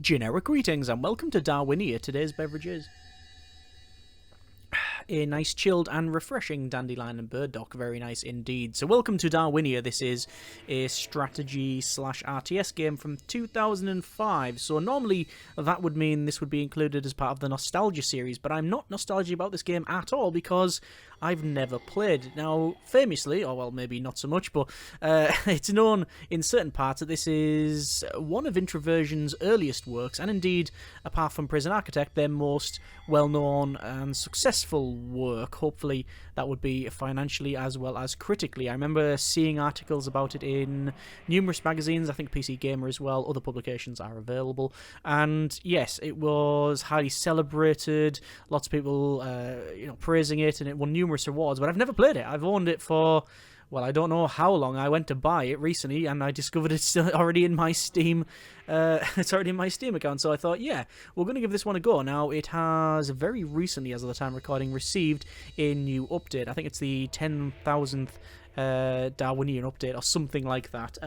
Generic greetings and welcome to Darwinia. Today's beverage is a nice chilled and refreshing dandelion and burdock. Very nice indeed. So welcome to Darwinia. This is a strategy slash RTS game from 2005. So normally that would mean this would be included as part of the nostalgia series, but I'm not nostalgic about this game at all because I've never played. Now, famously, or well, maybe not so much, but it's known in certain parts that this is one of Introversion's earliest works, and indeed, apart from Prison Architect, their most well-known and successful work. Hopefully, that would be financially as well as critically. I remember seeing articles about it in numerous magazines, I think PC Gamer as well, other publications are available, and yes, it was highly celebrated, lots of people praising it, and it won numerous awards, but I've never played it. I've owned it for, well, I don't know how long. I went to buy it recently and I discovered it's already in my Steam. It's already in my Steam account, so I thought, yeah, we're going to give this one a go. Now, it has very recently, as of the time recording, received a new update. I think it's the 10,000th Darwinian update or something like that.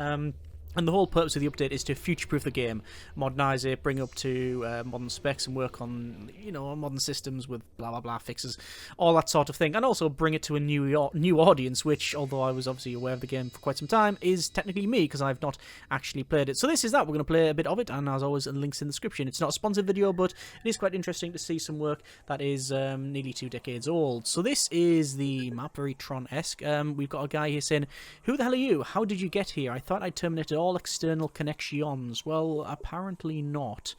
And the whole purpose of the update is to future-proof the game, modernise it, bring it up to modern specs and work on, modern systems with blah blah blah fixes, all that sort of thing, and also bring it to a new audience, which, although I was obviously aware of the game for quite some time, is technically me, because I've not actually played it. So this is that. We're going to play a bit of it, and as always, links in the description. It's not a sponsored video, but it is quite interesting to see some work that is nearly 2 decades old. So this is the map, very Tron-esque. We've got a guy here saying, "Who the hell are you? How did you get here? I thought I terminated all external connections." Well, apparently not.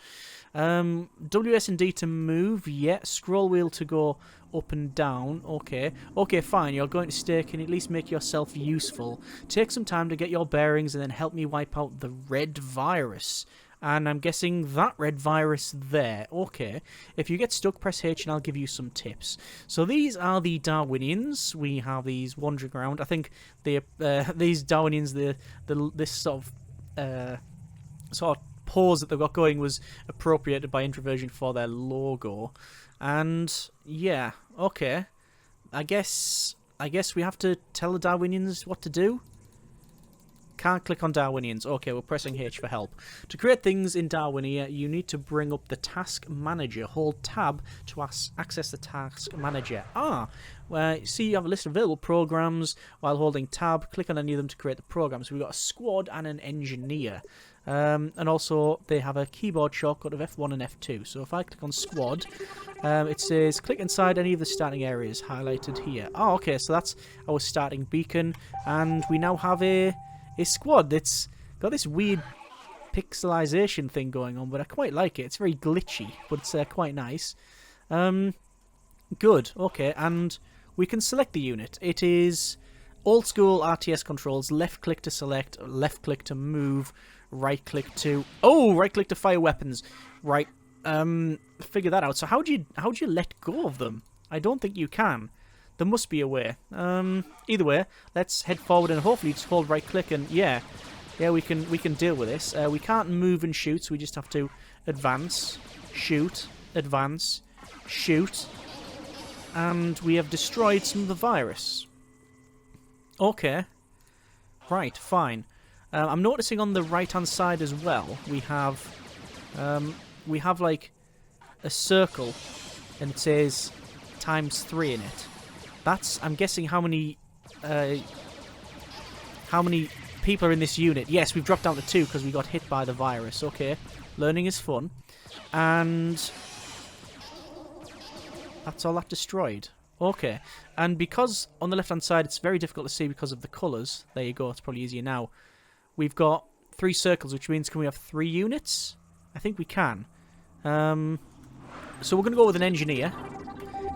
WS and D to move, yeah. Scroll wheel to go up and down, okay. Okay, fine, you're going to stay. Can you at least make yourself useful? Take some time to get your bearings and then help me wipe out the red virus. And I'm guessing that red virus there. Okay. If you get stuck, press H and I'll give you some tips. So these are the Darwinians. We have these wandering around. I think these Darwinians, this sort of pose that they've got going was appropriated by Introversion for their logo. And yeah, okay. I guess we have to tell the Darwinians what to do. Can't click on Darwinians. Okay, we're pressing H for help. To create things in Darwinia, you need to bring up the Task Manager. Hold Tab to access the Task Manager. See you have a list of available programs. While holding Tab, click on any of them to create the program. So we've got a squad and an engineer. And also, they have a keyboard shortcut of F1 and F2. So if I click on squad, it says click inside any of the starting areas highlighted here. Oh, okay, so that's our starting beacon. And we now have a squad. It's got this weird pixelization thing going on, but I quite like it. It's very glitchy, but it's quite nice. Good. Okay, and we can select the unit. It is old school RTS controls. Left click to select, left click to move, right click to fire weapons. Right. Figure that out. So how do you let go of them? I don't think you can. There must be a way. Either way, let's head forward and hopefully just hold right click and yeah, we can deal with this. We can't move and shoot, so we just have to advance, shoot, advance, shoot, and we have destroyed some of the virus. Okay, right, fine. I'm noticing on the right hand side as well we have like a circle, and it says ×3 in it. That's, I'm guessing, how many people are in this unit. Yes, we've dropped down to 2 because we got hit by the virus. Okay, learning is fun. And that's all that destroyed. Okay, and because on the left-hand side it's very difficult to see because of the colours. There you go, it's probably easier now. We've got 3 circles, which means can we have 3 units? I think we can. So we're going to go with an engineer.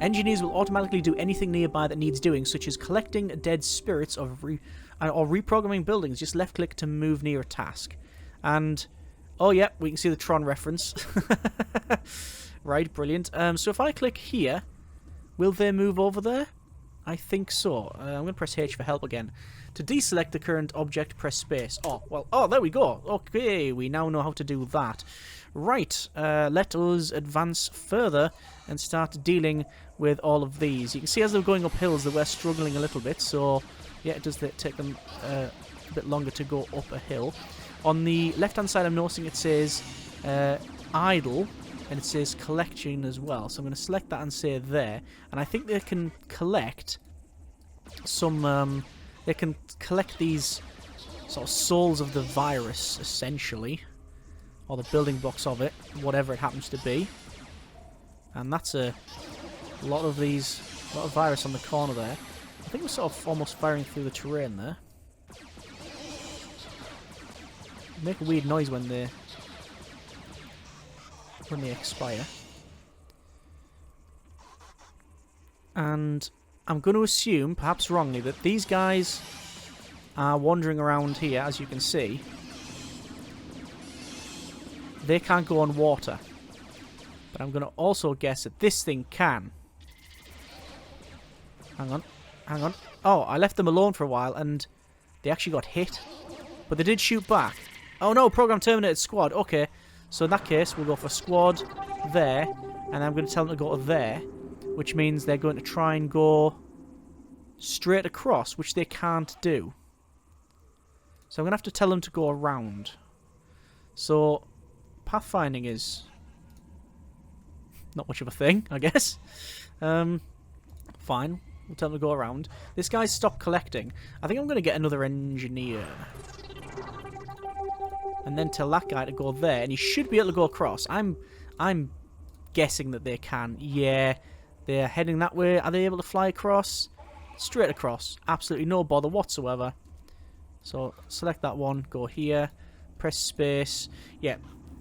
Engineers will automatically do anything nearby that needs doing, such as collecting dead spirits or reprogramming buildings. Just left click to move near a task. And, oh yeah, we can see the Tron reference. Right, brilliant. So if I click here, will they move over there? I think so. I'm going to press H for help again. To deselect the current object, press space. Oh, there we go. Okay, we now know how to do that. Right, let us advance further and start dealing with all of these. You can see as they're going up hills that we're struggling a little bit, so yeah, it does take them a bit longer to go up a hill. On the left-hand side, I'm noticing it says idle, and it says collection as well. So I'm going to select that and say there. And I think they can collect some... they can collect these sort of souls of the virus, essentially. Or the building blocks of it, whatever it happens to be. And that's a lot of these... a lot of virus on the corner there. I think we're sort of almost firing through the terrain there. Make a weird noise when they expire. And I'm going to assume, perhaps wrongly, that these guys are wandering around here, as you can see. They can't go on water. But I'm going to also guess that this thing can. Hang on. Hang on. Oh, I left them alone for a while and they actually got hit. But they did shoot back. Oh no, program terminated squad. Okay. So in that case, we'll go for squad there. And I'm going to tell them to go to there. Which means they're going to try and go straight across, which they can't do. So I'm going to have to tell them to go around. So pathfinding is not much of a thing, I guess. Fine. We'll tell them to go around. This guy's stopped collecting. I think I'm going to get another engineer. And then tell that guy to go there. And he should be able to go across. I'm guessing that they can. Yeah. They're heading that way. Are they able to fly across? Straight across. Absolutely no bother whatsoever. So, select that one. Go here. Press space. Yeah.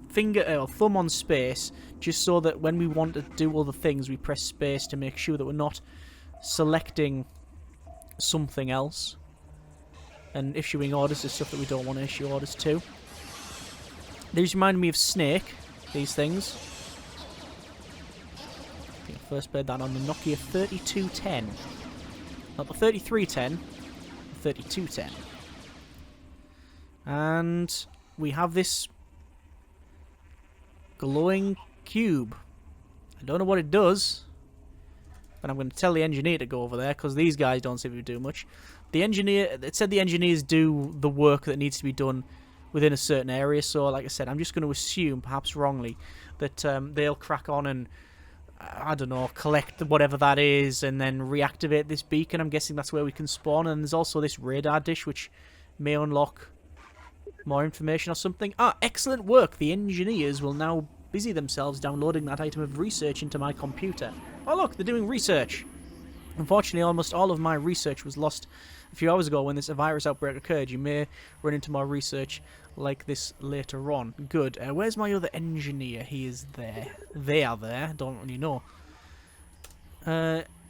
Thumb on space. Just so that when we want to do other things, we press space to make sure that we're not selecting something else. And issuing orders is stuff that we don't want to issue orders to. These remind me of Snake. These things. I think I first played that on the Nokia 3210. Not the 3310. The 3210. And we have this glowing cube. I don't know what it does. But I'm going to tell the engineer to go over there, because these guys don't seem to do much. The engineer... It said the engineers do the work that needs to be done within a certain area, so like I said, I'm just going to assume, perhaps wrongly, that they'll crack on and, I don't know, collect whatever that is, and then reactivate this beacon. I'm guessing that's where we can spawn, and there's also this radar dish, which may unlock more information or something. Ah, excellent work! The engineers will now busy themselves downloading that item of research into my computer. Oh look, they're doing research! Unfortunately, almost all of my research was lost a few hours ago when this virus outbreak occurred. You may run into more research like this later on. Good. Where's my other engineer? He is there. They are there. Don't really know.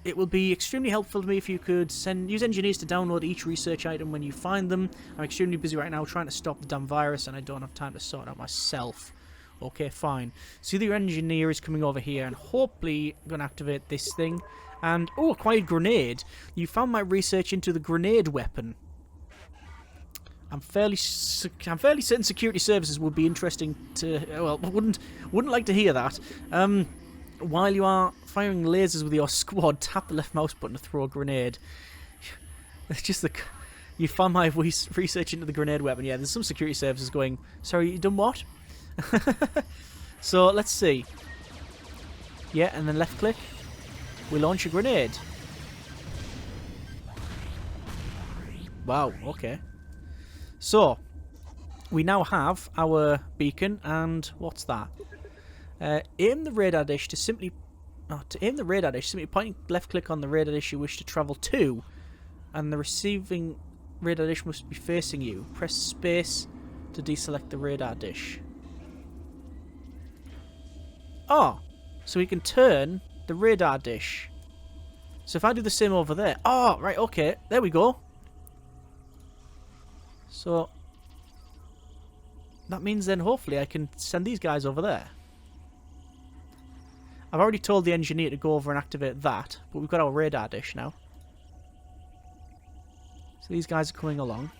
It will be extremely helpful to me if you could use engineers to download each research item when you find them. I'm extremely busy right now trying to stop the damn virus, and I don't have time to sort it out myself. Okay, fine. So the engineer is coming over here, and hopefully going to activate this thing. And, oh, acquired grenade. You found my research into the grenade weapon. I'm fairly certain security services would be interesting to... Well, wouldn't like to hear that. While you are firing lasers with your squad, tap the left mouse button to throw a grenade. It's just the... You found my research into the grenade weapon. Yeah, there's some security services going, sorry, you done what? So, let's see. Yeah, and then left click. We launch a grenade. Wow, okay. So, we now have our beacon, and what's that? Aim the radar dish to simply... to aim the radar dish, simply point left click on the radar dish you wish to travel to, and the receiving radar dish must be facing you. Press space to deselect the radar dish. Oh, so we can turn the radar dish. So if I do the same over there... Oh, right, okay. There we go. So that means then hopefully I can send these guys over there. I've already told the engineer to go over and activate that, but we've got our radar dish now. So these guys are coming along.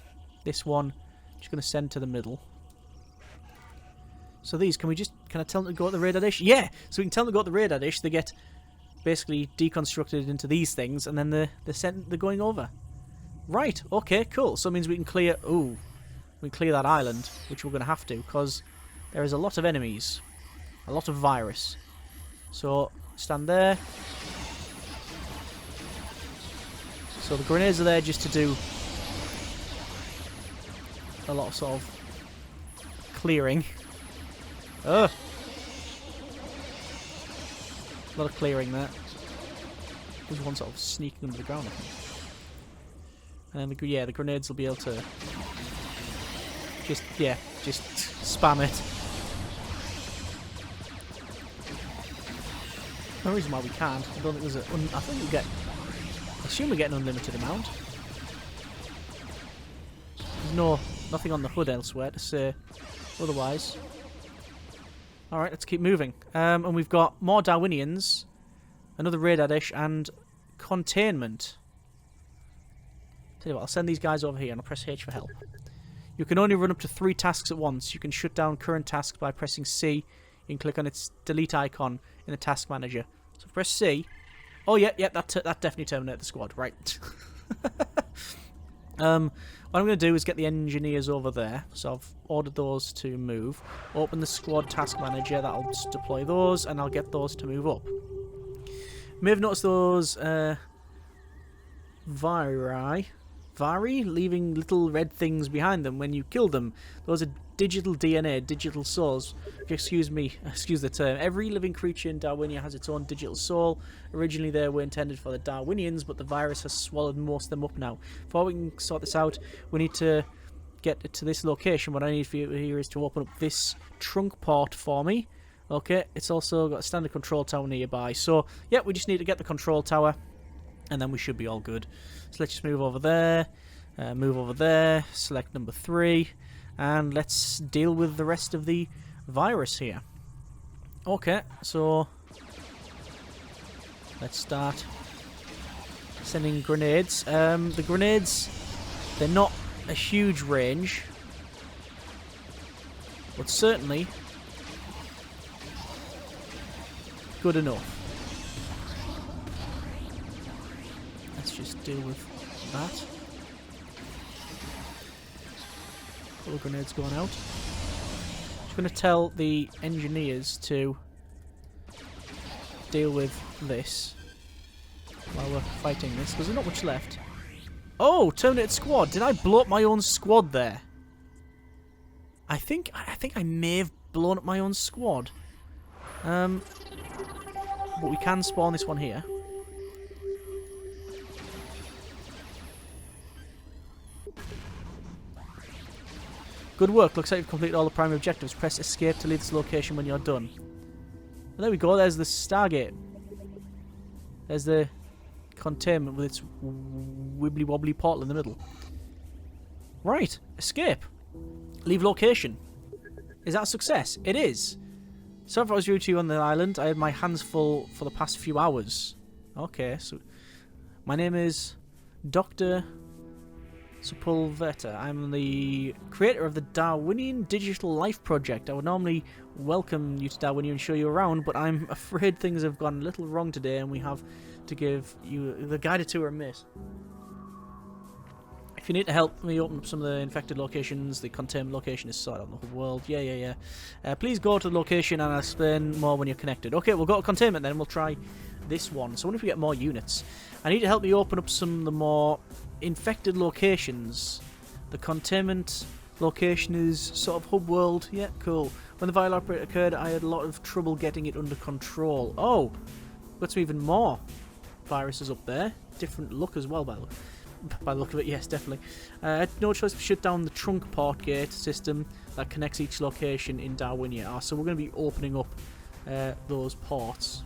This one, just going to send to the middle. So these, can I tell them to go at the radar dish? Yeah! So we can tell them to go at the radar dish, they get basically deconstructed into these things, and then they're going over. Right, okay, cool. So it means we can clear... Ooh. We can clear that island, which we're going to have to, because there is a lot of enemies. A lot of virus. So, stand there. So the grenades are there just to do a lot of sort of clearing. Ugh! A lot of clearing there. There's one sort of sneaking under the ground, I think. And then, yeah, the grenades will be able to just spam it. No reason why we can't. I don't think there's a... I think we get... I assume we get an unlimited amount. There's nothing on the HUD elsewhere to say otherwise. Alright, let's keep moving. And we've got more Darwinians, another radar dish, and containment. Tell you what, I'll send these guys over here and I'll press H for help. You can only run up to 3 tasks at once. You can shut down current tasks by pressing C. You can click on its delete icon in the task manager. So press C. Oh yeah, that definitely terminated the squad. Right. What I'm going to do is get the engineers over there. So I've ordered those to move. Open the squad task manager. That'll just deploy those, and I'll get those to move up. You may have noticed those Vari leaving little red things behind them when you kill them. Those are digital DNA, digital souls. If you excuse the term. Every living creature in Darwinia has its own digital soul. Originally they were intended for the Darwinians, but the virus has swallowed most of them up now. Before we can sort this out, we need to get to this location. What I need for you here is to open up this trunk port for me. Okay, it's also got a standard control tower nearby. So, yeah, we just need to get the control tower, and then we should be all good. So let's just move over there, select number 3, and let's deal with the rest of the virus here. Okay, so let's start sending grenades. The grenades, they're not a huge range, but certainly good enough. Let's just deal with that. All the grenades going out. Just going to tell the engineers to deal with this while we're fighting this, because there's not much left. Oh, terminated squad. Did I blow up my own squad there? I think I may have blown up my own squad. But we can spawn this one here. Good work. Looks like you've completed all the primary objectives. Press escape to leave this location when you're done. And there we go. There's the Stargate. There's the containment with its wibbly wobbly portal in the middle. Right. Escape. Leave location. Is that a success? It is. So if I was rude to you on the island, I had my hands full for the past few hours. Okay, so my name is Dr. Sepulveda. I'm the creator of the Darwinian Digital Life Project. I would normally welcome you to Darwinia and show you around, but I'm afraid things have gone a little wrong today and we have to give you the guided tour and miss. If you need to help me open up some of the infected locations, the containment location is sorted on the whole world. Yeah. Please go to the location and I'll explain more when you're connected. Okay, we'll go to containment then and we'll try this one. So I wonder if we get more units. I need to help me open up some of the more infected locations. The containment location is sort of hub world. Yeah, cool. When the viral outbreak occurred, I had a lot of trouble getting it under control. Oh, got some even more viruses up there. Different look as well, by the look of it. Yes, definitely. I had no choice to shut down the trunk port gate system that connects each location in Darwinia. So we're going to be opening up those ports.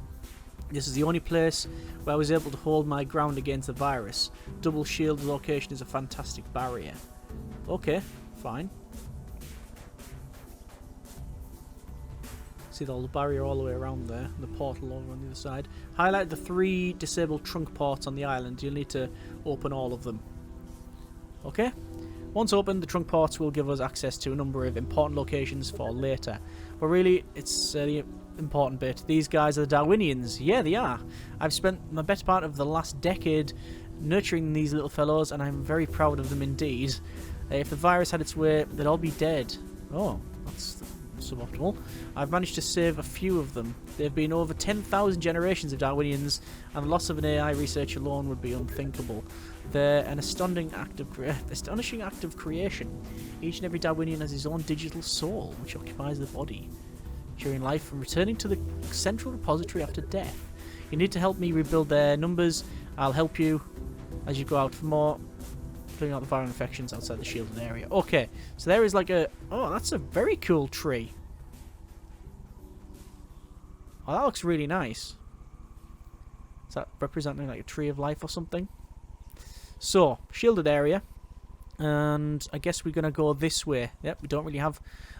This is the only place where I was able to hold my ground against the virus. Double shield location is a fantastic barrier. Okay, fine. See the barrier all the way around there, the portal over on the other side. Highlight the 3 disabled trunk ports on the island. You'll need to open all of them. Okay? Once opened, the trunk ports will give us access to a number of important locations for later. But really, it's the important bit. These guys are the Darwinians. Yeah, they are. I've spent my better part of the last decade nurturing these little fellows, and I'm very proud of them indeed. If the virus had its way, they'd all be dead. Oh, that's suboptimal. I've managed to save a few of them. There have been over 10,000 generations of Darwinians, and the loss of an AI research alone would be unthinkable. They're an astonishing act of creation. Each and every Darwinian has his own digital soul, which occupies the body during life and returning to the central repository after death. You need to help me rebuild their numbers. I'll help you as you go out for more. Clearing out the viral infections outside the shielded area. Okay, so there is like a... Oh, that's a very cool tree. Oh, that looks really nice. Is that representing like a tree of life or something? So, shielded area. And I guess we're going to go this way. Yep, we don't really have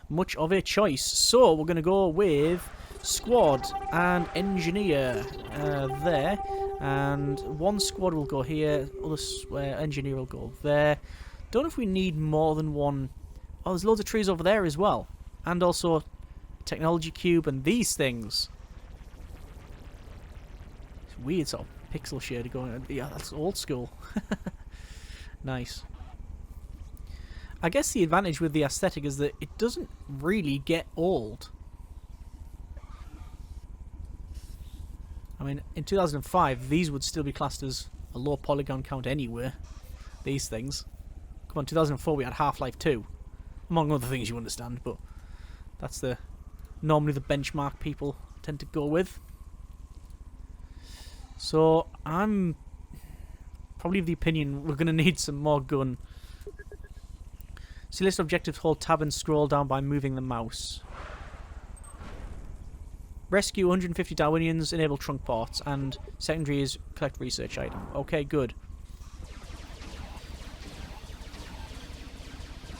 much of a choice. So, we're going to go with squad and engineer there. And one squad will go here, other engineer will go there. Don't know if we need more than one. Oh, there's loads of trees over there as well. And also technology cube and these things. It's weird sort of pixel shade going. Yeah, that's old school. Nice. I guess the advantage with the aesthetic is that it doesn't really get old. I mean, in 2005, these would still be classed as a low polygon count anywhere. These things. Come on, 2004 we had Half-Life 2. Among other things you understand, but that's normally the benchmark people tend to go with. So, I'm probably of the opinion we're going to need some more gun. See list of objectives, hold tab and scroll down by moving the mouse. Rescue 150 Darwinians, enable trunk ports, and secondary is collect research item. Okay, good.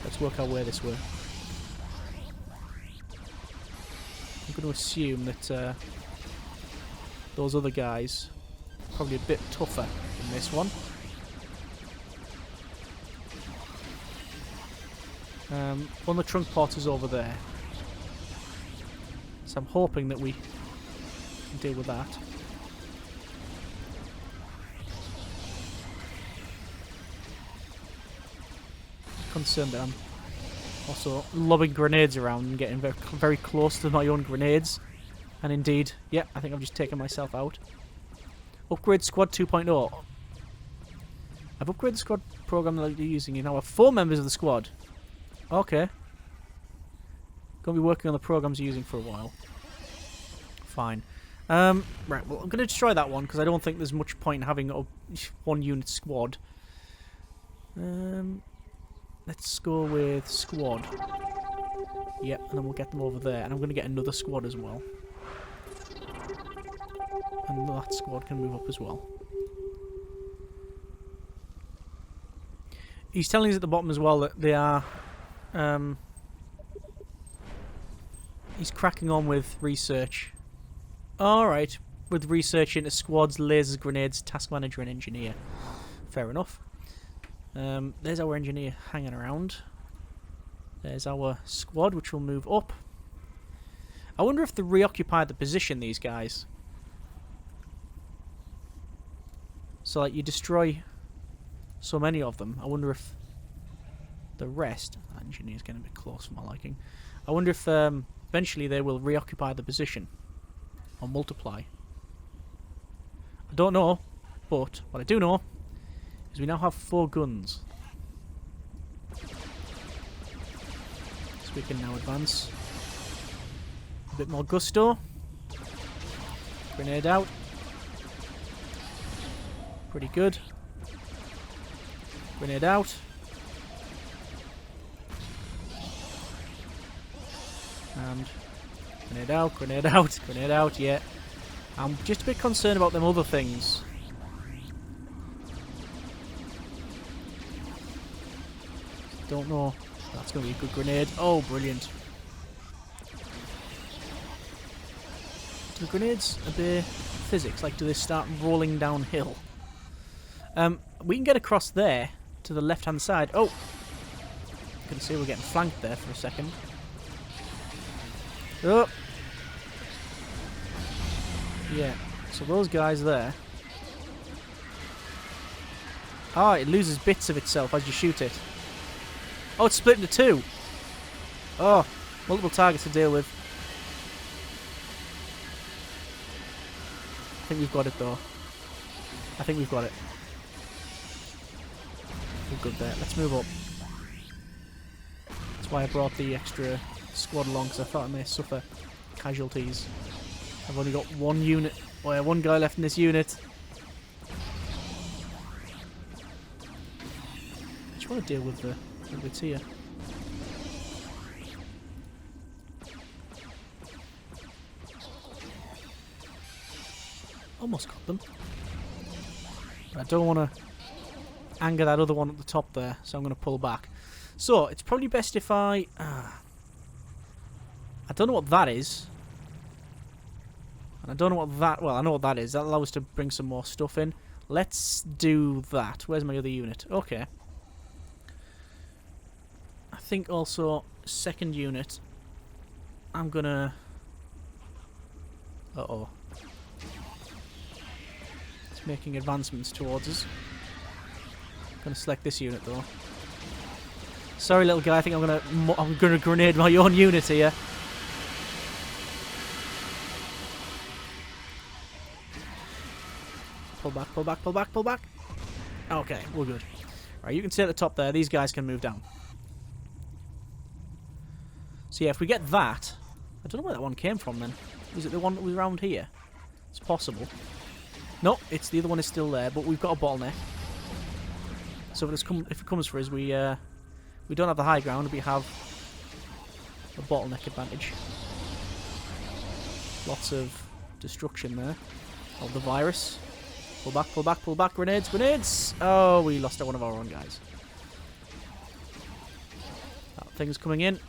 Let's work our way this way. I'm going to assume that those other guys are probably a bit tougher than this one. One of the trunk ports is over there. So I'm hoping that we can deal with that. Concerned that I'm also lobbing grenades around and getting very, very close to my own grenades. And indeed, yeah, I think I've just taken myself out. Upgrade Squad 2.0. I've upgraded the squad program that you're using. You now have 4 members of the squad. Okay. Gonna be working on the programs you're using for a while. Fine. Right, well, I'm gonna destroy that one because I don't think there's much point in having a 1-unit squad. Let's go with squad. Yep, and then we'll get them over there. And I'm gonna get another squad as well. And that squad can move up as well. He's telling us at the bottom as well that they are... he's cracking on with research. Alright, with research into squads, lasers, grenades, task manager and engineer. Fair enough. There's our engineer hanging around. There's our squad, which will move up. I wonder if they reoccupied the position, these guys. So, like, you destroy so many of them. I wonder if the rest... That engineer's getting a bit close for my liking. I wonder if eventually they will reoccupy the position. Or multiply. I don't know, but what I do know is we now have 4 guns. So we can now advance. A bit more gusto. Grenade out. Pretty good. Grenade out. And grenade out, grenade out, grenade out, yeah. I'm just a bit concerned about them other things. Don't know. That's going to be a good grenade. Oh, brilliant. Do the grenades obey physics? Like, do they start rolling downhill? We can get across there to the left-hand side. Oh! You can see we're getting flanked there for a second. Oh! Yeah, so those guys there. Ah, it loses bits of itself as you shoot it. Oh, it's split into 2. Oh, Multiple targets to deal with. I think we've got it though. I think we've got it. We're good there. Let's move up. That's why I brought the extra squad along, because I thought I may suffer casualties. I've only got one unit. Oh yeah, one guy left in this unit. I just want to deal with the bits here. Almost got them. But I don't want to anger that other one at the top there, so I'm going to pull back. So, it's probably best if I don't know what that is. And I don't know what that... Well, I know what that is. That allows us to bring some more stuff in. Let's do that. Where's my other unit? Okay. I think also, second unit, I'm going to... Uh-oh. Making advancements towards us. I'm gonna select this unit though. Sorry, little guy. I think I'm gonna grenade my own unit here. Pull back, pull back, pull back, pull back. Okay, we're good. Alright, you can see at the top there. These guys can move down. So yeah, if we get that, I don't know where that one came from then. Was it the one that was around here? It's possible. No, it's the other one is still there, but we've got a bottleneck. So if it comes for us, we don't have the high ground, we have a bottleneck advantage. Lots of destruction there of the virus. Pull back, pull back, pull back, grenades, grenades! Oh, we lost one of our own guys. That thing's coming in,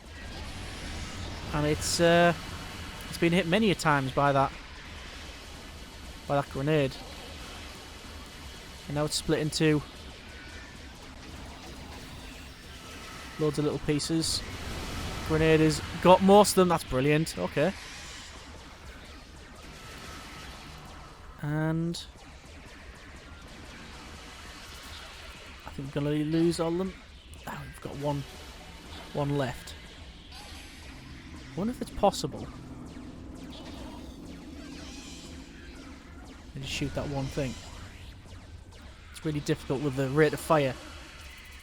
and it's been hit many a times by that grenade. And now it's split into loads of little pieces. Grenade has got most of them. That's brilliant. Okay. And I think we're going to lose all of them. Oh, we've got one left. I wonder if it's possible. Just shoot that one thing. It's really difficult with the rate of fire.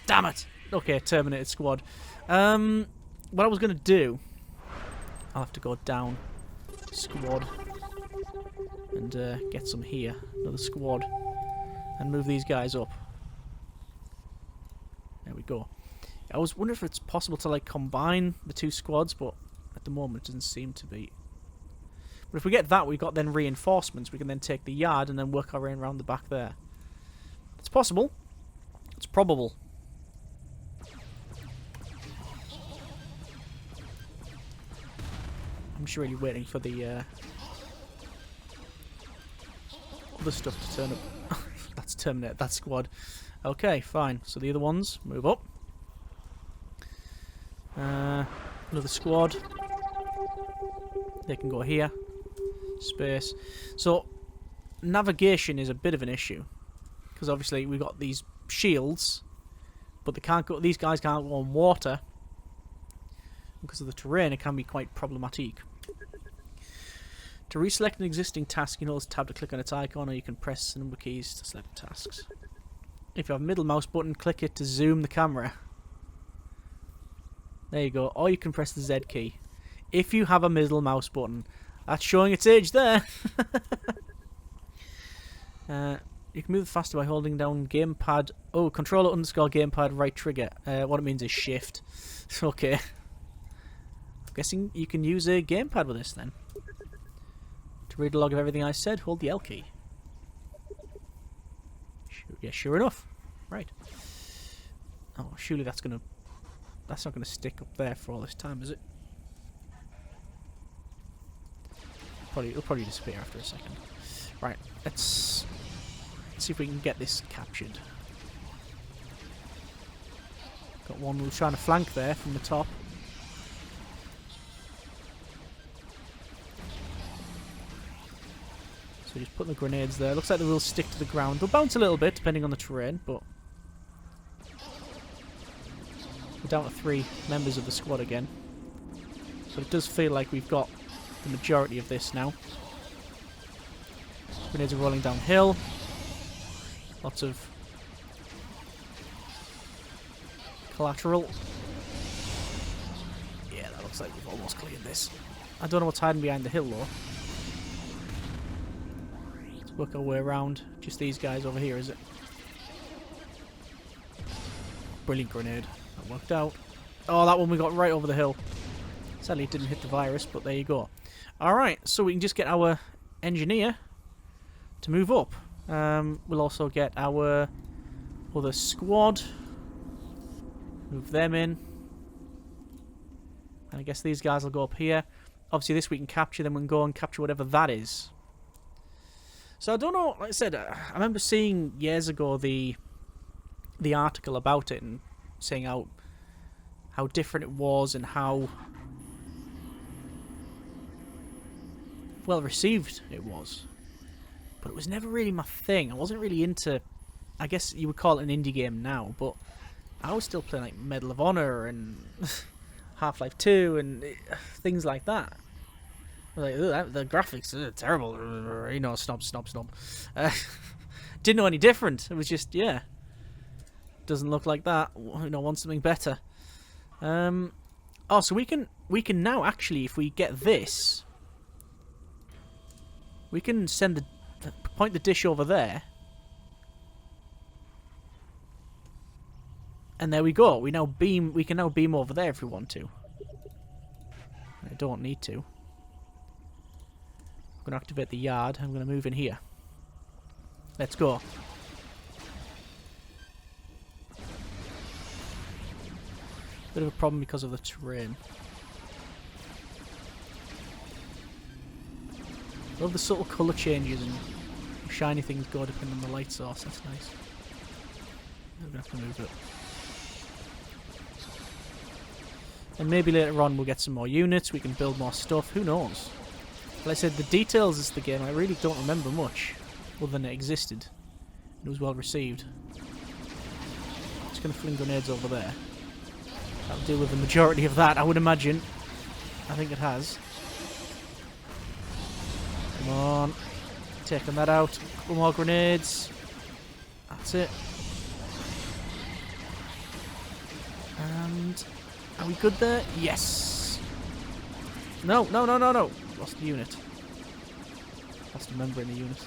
Damn it! Okay, terminated squad. What I was going to do... I'll have to go down squad and get some here. Another squad. And move these guys up. There we go. I was wondering if it's possible to like combine the two squads, but at the moment it doesn't seem to be. But if we get that, we've got then reinforcements. We can then take the yard and then work our way around the back there. It's possible. It's probable. I'm just really waiting for the other stuff to turn up. That's terminate that squad. Okay, fine. So the other ones move up. Another squad. They can go here. Space. So navigation is a bit of an issue because obviously we've got these shields, but they can't go. These guys can't go on water because of the terrain. It can be quite problematic. To reselect an existing task, you can hold tab to click on its icon, or you can press the number keys to select tasks. If you have a middle mouse button, click it to zoom the camera. There you go. Or you can press the Z key. If you have a middle mouse button. That's showing its age there. You can move faster by holding down gamepad. Oh, controller underscore gamepad right trigger. What it means is shift. Okay. I'm guessing you can use a gamepad with this then. To read a log of everything I said, hold the L key. Yeah, sure enough. Right. Oh, surely that's not gonna stick up there for all this time, is it? It'll probably disappear after a second. Right, let's see if we can get this captured. Got one who's trying to flank there from the top. So just putting the grenades there. Looks like they will stick to the ground. They'll bounce a little bit depending on the terrain, but we're down to 3 members of the squad again. So it does feel like we've got the majority of this now. Grenades are rolling downhill. Lots of collateral. Yeah, that looks like we've almost cleared this. I don't know what's hiding behind the hill though. Let's work our way around. Just these guys over here, is it? Brilliant grenade. That worked out. Oh, that one we got right over the hill. Sadly it didn't hit the virus, but there you go. Alright, so we can just get our engineer to move up. We'll also get our other squad. Move them in. And I guess these guys will go up here. Obviously this we can capture, then we can go and capture whatever that is. So I don't know, like I said, I remember seeing years ago the article about it and saying how different it was and how well received it was. But it was never really my thing. I wasn't really into, I guess you would call it an indie game now, but I was still playing like Medal of Honor and Half-Life 2 and things like that. I was like, the graphics are terrible, you know, snob. Didn't know any different. It was just, yeah, doesn't look like that. You know, want something better. Oh, so we can now actually, if we get this, we can send point the dish over there, and there we go. We can now beam over there if we want to. I don't need to. I'm going to activate the yard. I'm going to move in here. Let's go. Bit of a problem because of the terrain. Love the subtle colour changes and shiny things go depending on the light source. That's nice. We're going to have to move it. And maybe later on we'll get some more units. We can build more stuff. Who knows? Like I said, the details of the game, I really don't remember much other than it existed. It was well received. Just going to fling grenades over there. That'll deal with the majority of that, I would imagine. I think it has. Come on. Taking that out. A couple more grenades. That's it. And are we good there? Yes. No. Lost the unit. Lost a member in the unit.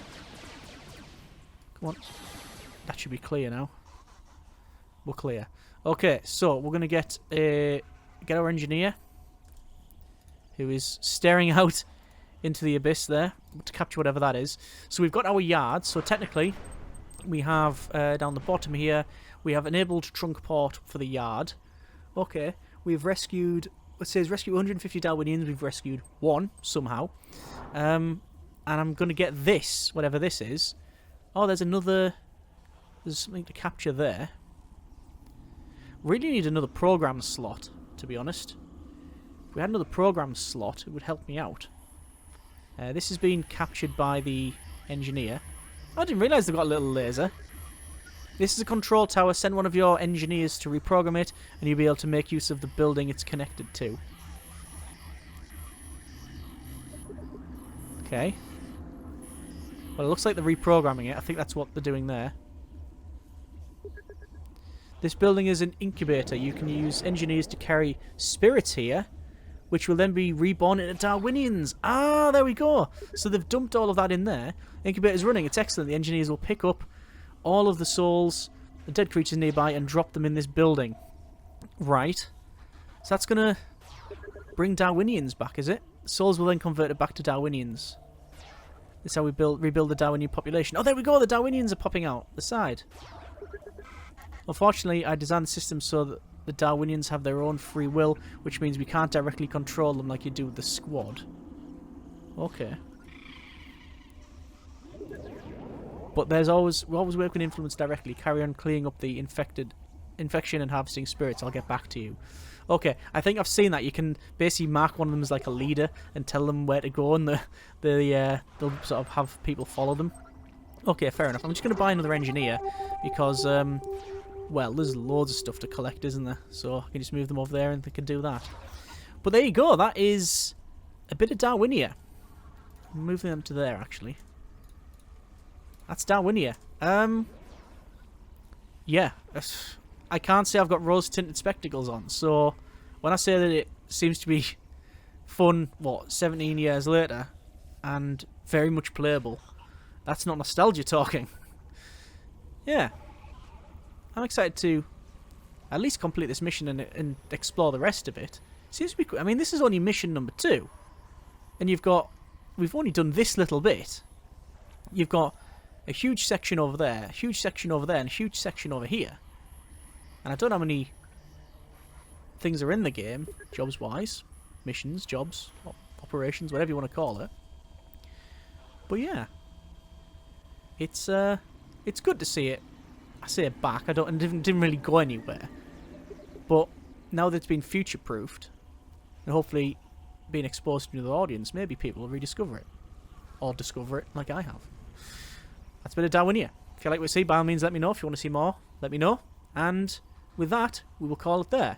Come on. That should be clear now. We're clear. Okay, so we're gonna get our engineer, who is staring out into the abyss there to capture whatever that is. So we've got our yard. So technically, we have down the bottom here, we have enabled trunk port for the yard. Okay, we've rescued. It says rescue 150 Darwinians. We've rescued one somehow, and I'm gonna get this, whatever this is. Oh, there's another. There's something to capture there. Really need another program slot, to be honest. If we had another program slot, it would help me out. This has been captured by the engineer. I didn't realise they've got a little laser. This is a control tower. Send one of your engineers to reprogram it, and you'll be able to make use of the building it's connected to. Okay. Well, it looks like they're reprogramming it. I think that's what they're doing there. This building is an incubator. You can use engineers to carry spirits here, which will then be reborn into Darwinians. Ah, there we go. So they've dumped all of that in there. Incubator's running. It's excellent. The engineers will pick up all of the souls, the dead creatures nearby, and drop them in this building. Right. So that's going to bring Darwinians back, is it? Souls will then convert it back to Darwinians. This is how we rebuild the Darwinian population. Oh, there we go. The Darwinians are popping out the side. Unfortunately, I designed the system so that the Darwinians have their own free will, which means we can't directly control them like you do with the squad. Okay. But we're always working with influence directly. Carry on cleaning up the infection and harvesting spirits. I'll get back to you. Okay, I think I've seen that. You can basically mark one of them as like a leader and tell them where to go, and they'll sort of have people follow them. Okay, fair enough. I'm just going to buy another engineer because, well, there's loads of stuff to collect, isn't there? So I can just move them over there and they can do that. But there you go. That is a bit of Darwinia. I'm moving them to there, actually. That's Darwinia. Yeah. I can't say I've got rose-tinted spectacles on. So when I say that it seems to be fun, 17 years later, and very much playable, that's not nostalgia talking. Yeah. I'm excited to at least complete this mission and explore the rest of it. Seems to be cool. I mean, this is only mission number 2. And we've only done this little bit. You've got a huge section over there, a huge section over there, and a huge section over here. And I don't know how many things are in the game, jobs-wise. Missions, jobs, operations, whatever you want to call it. But yeah. It's good to see it. I say it back. It didn't really go anywhere. But now that it's been future-proofed, and hopefully being exposed to the audience, maybe people will rediscover it. Or discover it like I have. That's a bit of Darwinia. If you like what you see, by all means let me know. If you want to see more, let me know. And with that, we will call it there.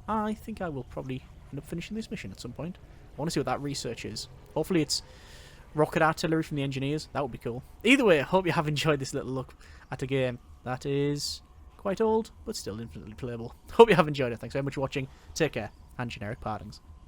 I think I will probably end up finishing this mission at some point. I want to see what that research is. Hopefully it's rocket artillery from the engineers. That would be cool. Either way, I hope you have enjoyed this little look at a game that is quite old, but still infinitely playable. Hope you have enjoyed it. Thanks very much for watching. Take care, and generic pardons.